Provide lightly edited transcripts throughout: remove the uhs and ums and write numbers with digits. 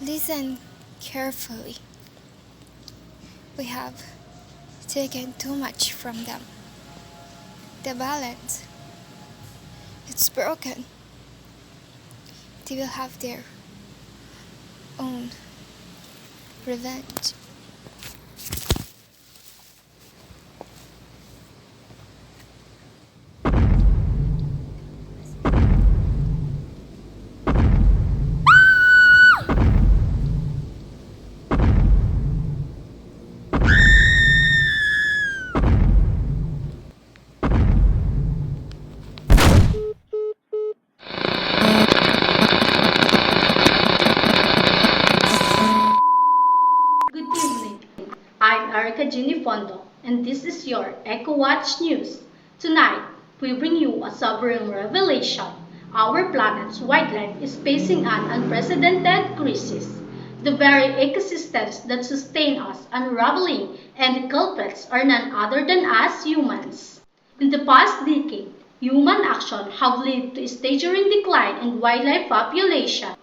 Listen carefully. We have taken too much from them. The balance, it's broken. They will have their own revenge. Good evening. I'm Erica Ginny Fondo, and this is your EcoWatch News. Tonight, we bring you a sobering revelation. Our planet's wildlife is facing an unprecedented crisis. The very ecosystems that sustain us are unraveling, and the culprits are none other than us humans. In the past decade, human action have led to a staggering decline in wildlife population.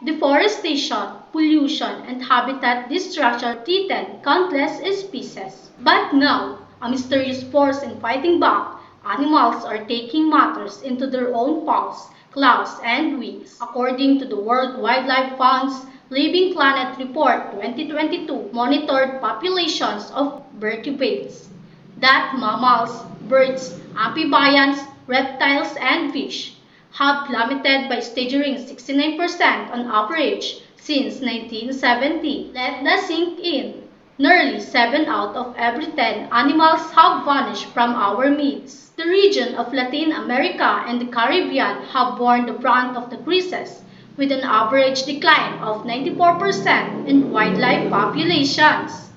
Deforestation, pollution, and habitat destruction threaten countless species. But now, a mysterious force is fighting back. Animals are taking matters into their own paws, claws, and wings. According to the World Wildlife Fund's Living Planet Report 2022, monitored populations of vertebrates, that mammals, birds, amphibians, reptiles, and fish have plummeted by staggering 69% on average since 1970. Let that sink in. Nearly 7 out of every 10 animals have vanished from our midst. The region of Latin America and the Caribbean have borne the brunt of the crisis, with an average decline of 94% in wildlife populations.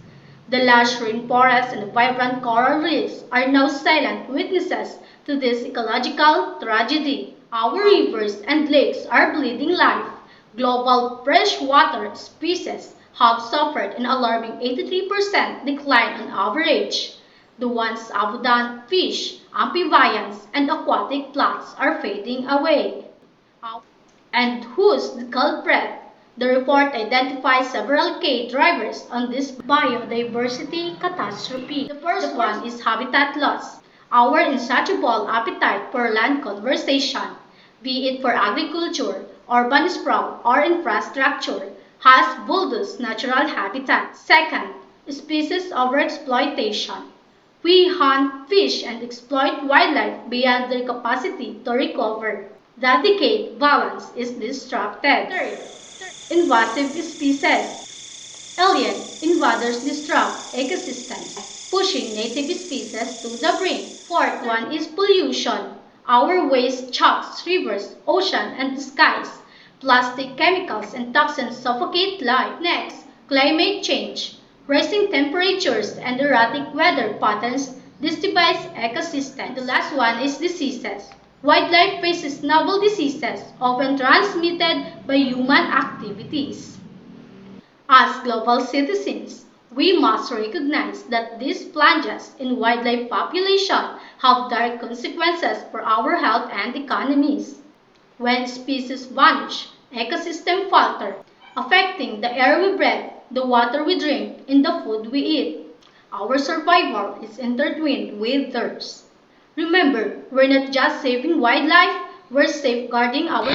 The lush rainforests and vibrant coral reefs are now silent witnesses to this ecological tragedy. Our rivers and lakes are bleeding life. Global freshwater species have suffered an alarming 83% decline on average. The once abundant fish, amphibians, and aquatic plants are fading away. And who's the culprit? The report identifies several key drivers on this biodiversity catastrophe. The first one is habitat loss. Our insatiable appetite for land conservation, be it for agriculture, urban sprawl, or infrastructure, has bulldozed natural habitat. Second, species overexploitation. We hunt, fish, and exploit wildlife beyond their capacity to recover. The decayed balance is disrupted. Third, invasive species. Alien invaders disrupt ecosystems, pushing native species to the brink. Fourth one is pollution. Our waste chokes rivers, ocean, and the skies. Plastic chemicals and toxins suffocate life. Next, climate change. Rising temperatures and erratic weather patterns destabilize ecosystems. The last one is diseases. Wildlife faces novel diseases, often transmitted by human activities. As global citizens, we must recognize that these plunges in wildlife population have direct consequences for our health and economies. When species vanish, ecosystems falter, affecting the air we breathe, the water we drink, and the food we eat. Our survival is intertwined with theirs. Remember, we're not just saving wildlife, we're safeguarding our